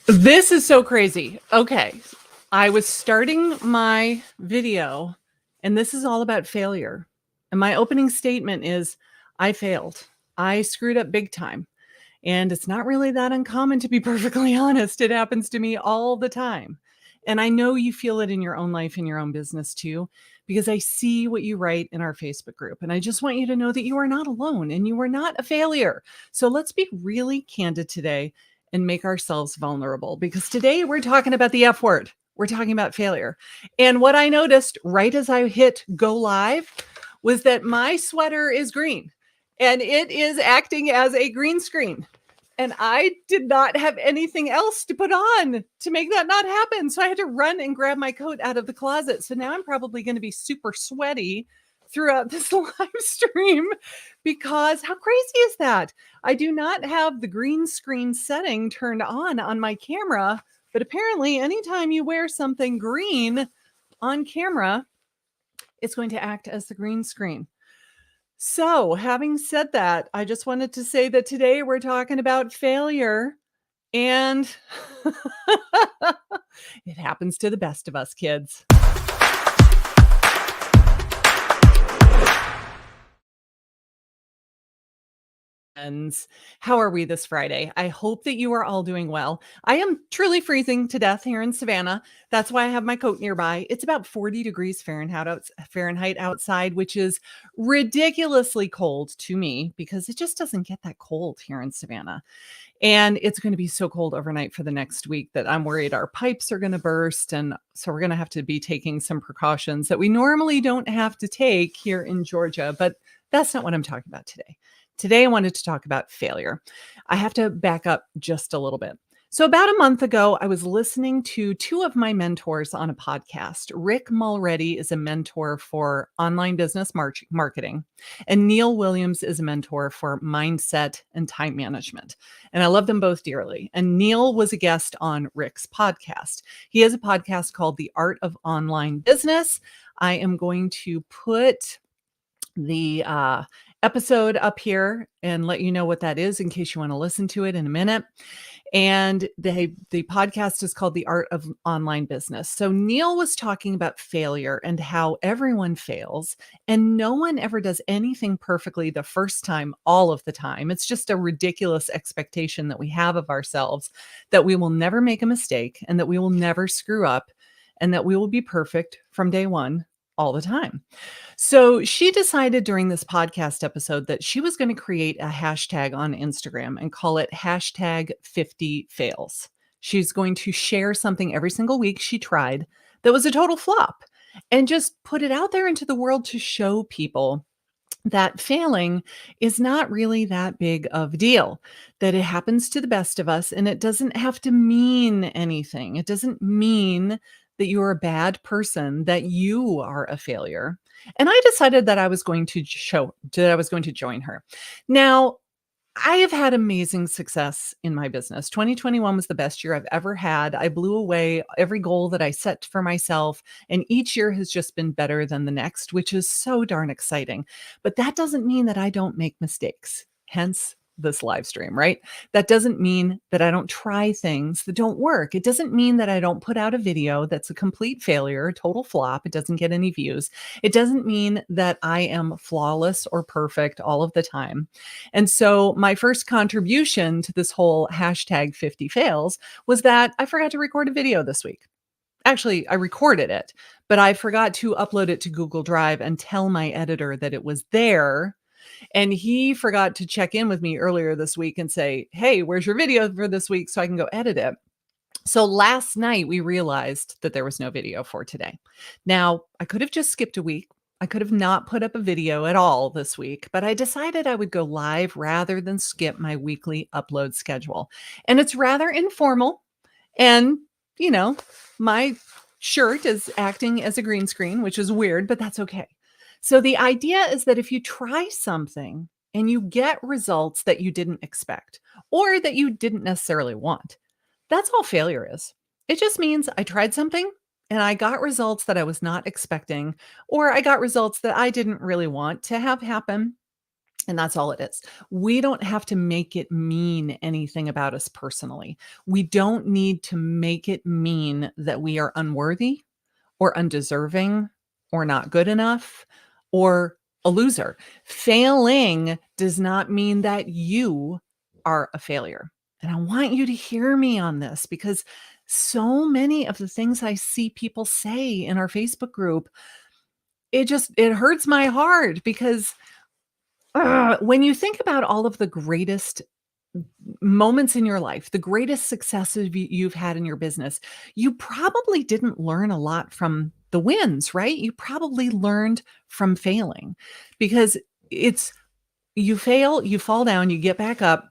This is so crazy. Okay. I was starting my video, and this is all about failure. And my opening statement is I failed. I screwed up big time. And it's not really that uncommon, to be perfectly honest. It happens to me all the time. And I know you feel it in your own life, in your own business too, because I see what you write in our Facebook group. And I just want you to know that you are not alone and you are not a failure. So let's be really candid today and make ourselves vulnerable, because today we're talking about the F word. We're talking about failure. And what I noticed right as I hit go live was that my sweater is green and it is acting as a green screen. And I did not have anything else to put on to make that not happen. So I had to run and grab my coat out of the closet. So now I'm probably going to be super sweaty throughout this live stream, because how crazy is that? I do not have the green screen setting turned on my camera, but apparently anytime you wear something green on camera, it's going to act as the green screen. So, having said that, I just wanted to say that today we're talking about failure, and it happens to the best of us, kids. Friends, how are we this Friday? I hope that you are all doing well. I am truly freezing to death here in Savannah. That's why I have my coat nearby. It's about 40 degrees Fahrenheit outside, which is ridiculously cold to me because it just doesn't get that cold here in Savannah. And it's going to be so cold overnight for the next week that I'm worried our pipes are going to burst. And so we're going to have to be taking some precautions that we normally don't have to take here in Georgia. But that's not what I'm talking about today. Today, I wanted to talk about failure. I have to back up just a little bit. So, about a month ago, I was listening to two of my mentors on a podcast. Rick Mulready is a mentor for online business marketing, and Neil Williams is a mentor for mindset and time management. And I love them both dearly. And Neil was a guest on Rick's podcast. He has a podcast called The Art of Online Business. I am going to put the episode up here and let you know what that is in case you want to listen to it in a minute. And the podcast is called The Art of Online Business. So Neil was talking about failure and how everyone fails and no one ever does anything perfectly the first time, all of the time. It's just a ridiculous expectation that we have of ourselves, that we will never make a mistake and that we will never screw up and that we will be perfect from day one all the time. So she decided during this podcast episode that she was going to create a hashtag on Instagram and call it hashtag 50 fails. She's going to share something every single week she tried that was a total flop and just put it out there into the world to show people that failing is not really that big of a deal, that it happens to the best of us and it doesn't have to mean anything. It doesn't mean that you're a bad person, that you are a failure. And I decided that I was going to join her. Now, I have had amazing success in my business. 2021 was the best year I've ever had. I blew away every goal that I set for myself, and each year has just been better than the next, which is so darn exciting. But that doesn't mean that I don't make mistakes. Hence this live stream, right? That doesn't mean that I don't try things that don't work. It doesn't mean that I don't put out a video that's a complete failure, a total flop. It doesn't get any views. It doesn't mean that I am flawless or perfect all of the time. And so my first contribution to this whole hashtag 50 fails was that I forgot to record a video this week. Actually, I recorded it, but I forgot to upload it to Google Drive and tell my editor that it was there. And he forgot to check in with me earlier this week and say, hey, where's your video for this week so I can go edit it? So last night we realized that there was no video for today. Now, I could have just skipped a week. I could have not put up a video at all this week, but I decided I would go live rather than skip my weekly upload schedule. And it's rather informal. And, my shirt is acting as a green screen, which is weird, but that's okay. So the idea is that if you try something and you get results that you didn't expect or that you didn't necessarily want, that's all failure is. It just means I tried something and I got results that I was not expecting, or I got results that I didn't really want to have happen. And that's all it is. We don't have to make it mean anything about us personally. We don't need to make it mean that we are unworthy or undeserving or not good enough or a loser. Failing does not mean that you are a failure. And I want you to hear me on this because so many of the things I see people say in our Facebook group, it hurts my heart because when you think about all of the greatest moments in your life, the greatest successes you've had in your business, you probably didn't learn a lot from the wins, right? You probably learned from failing because it's you fail, you fall down, you get back up,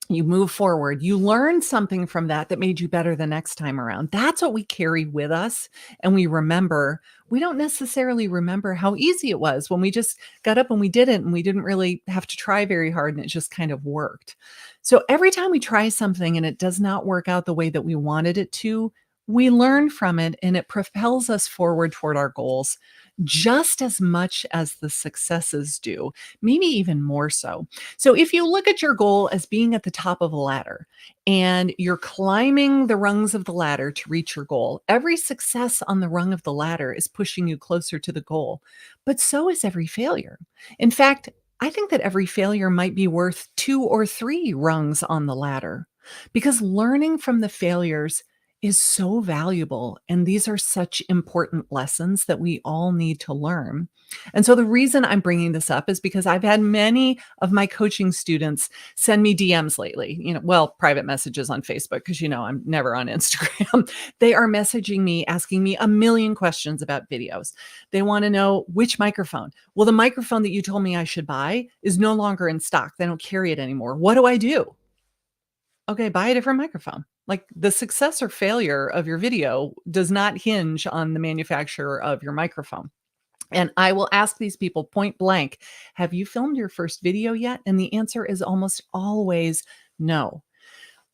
you move forward. You learn something from that that made you better the next time around. That's what we carry with us and we remember. We don't necessarily remember how easy it was when we just got up and we did it and we didn't really have to try very hard and it just kind of worked. So every time we try something and it does not work out the way that we wanted it to, we learn from it and it propels us forward toward our goals just as much as the successes do, maybe even more so. So if you look at your goal as being at the top of a ladder and you're climbing the rungs of the ladder to reach your goal, every success on the rung of the ladder is pushing you closer to the goal, but so is every failure. In fact, I think that every failure might be worth 2 or 3 rungs on the ladder because learning from the failures is so valuable. And these are such important lessons that we all need to learn. And so the reason I'm bringing this up is because I've had many of my coaching students send me DMs lately, private messages on Facebook, because I'm never on Instagram. They are messaging me, asking me a million questions about videos. They want to know which microphone. Well, the microphone that you told me I should buy is no longer in stock. They don't carry it anymore. What do I do? Okay, buy a different microphone. Like the success or failure of your video does not hinge on the manufacturer of your microphone. And I will ask these people point blank, have you filmed your first video yet? And the answer is almost always no.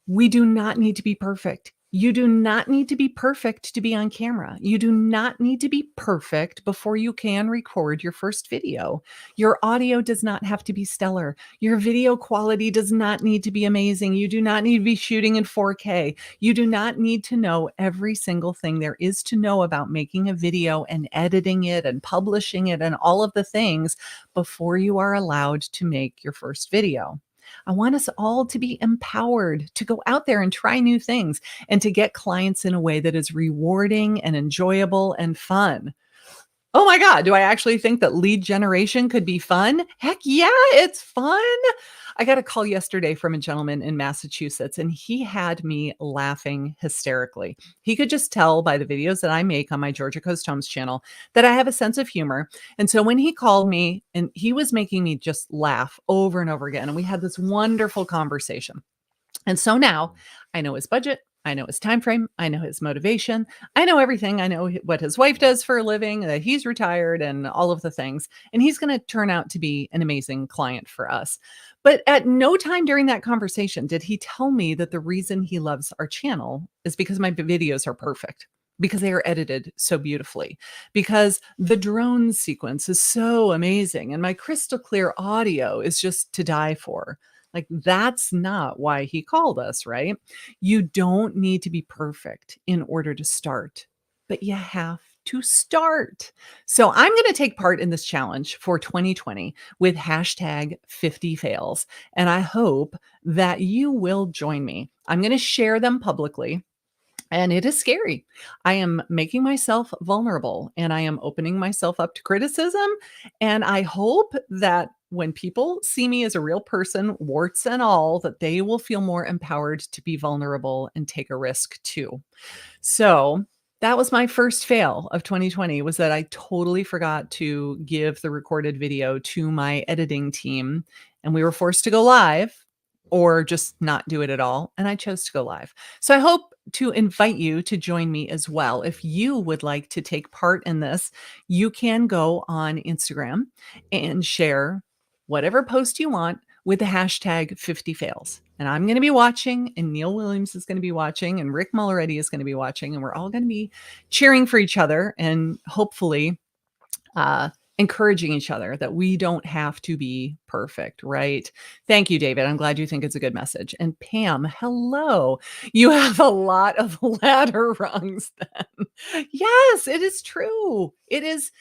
We do not need to be perfect. You do not need to be perfect to be on camera. You do not need to be perfect before you can record your first video. Your audio does not have to be stellar. Your video quality does not need to be amazing. You do not need to be shooting in 4K. You do not need to know every single thing there is to know about making a video and editing it and publishing it and all of the things before you are allowed to make your first video. I want us all to be empowered to go out there and try new things and to get clients in a way that is rewarding and enjoyable and fun. Oh my God, do I actually think that lead generation could be fun? Heck yeah, it's fun. I got a call yesterday from a gentleman in Massachusetts, and he had me laughing hysterically. He could just tell by the videos that I make on my Georgia Coast Homes channel that I have a sense of humor. And so when he called me, and he was making me just laugh over and over again, and we had this wonderful conversation. And so now I know his budget. I know his time frame. I know his motivation. I know everything. I know what his wife does for a living, that he's retired and all of the things. And he's going to turn out to be an amazing client for us. But at no time during that conversation did he tell me that the reason he loves our channel is because my videos are perfect, because they are edited so beautifully, because the drone sequence is so amazing and my crystal clear audio is just to die for. Like, that's not why he called us, right? You don't need to be perfect in order to start, but you have to start. So I'm going to take part in this challenge for 2020 with hashtag 50 fails. And I hope that you will join me. I'm going to share them publicly. And it is scary. I am making myself vulnerable and I am opening myself up to criticism. And I hope that when people see me as a real person, warts and all, that they will feel more empowered to be vulnerable and take a risk too. So that was my first fail of 2020, was that I totally forgot to give the recorded video to my editing team and we were forced to go live or just not do it at all. And I chose to go live. So I hope to invite you to join me as well. If you would like to take part in this, you can go on Instagram and share whatever post you want with the hashtag 50 fails. And I'm going to be watching, and Neil Williams is going to be watching, and Rick Mulready is going to be watching, and we're all going to be cheering for each other and hopefully encouraging each other that we don't have to be perfect, right? Thank you, David. I'm glad you think it's a good message. And Pam, hello. You have a lot of ladder rungs then. Yes, it is true. It is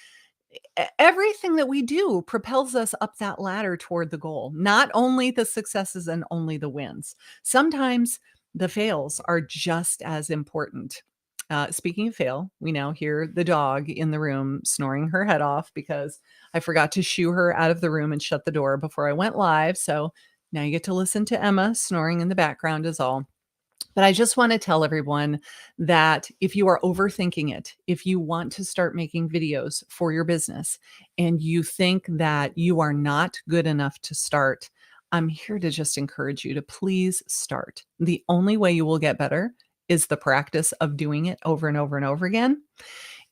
everything that we do propels us up that ladder toward the goal, not only the successes and only the wins. Sometimes the fails are just as important. Speaking of fail, we now hear the dog in the room snoring her head off because I forgot to shoo her out of the room and shut the door before I went live. So now you get to listen to Emma snoring in the background, is all. But I just want to tell everyone that if you are overthinking it, if you want to start making videos for your business and you think that you are not good enough to start, I'm here to just encourage you to please start. The only way you will get better is the practice of doing it over and over and over again.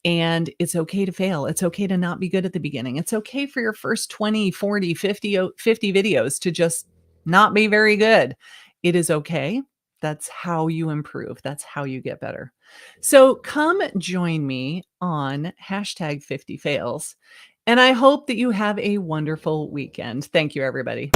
And it's okay to fail. It's okay to not be good at the beginning. It's okay for your first 20, 40, 50 videos to just not be very good. It is okay. That's how you improve. That's how you get better. So come join me on hashtag 50 fails. And I hope that you have a wonderful weekend. Thank you, everybody.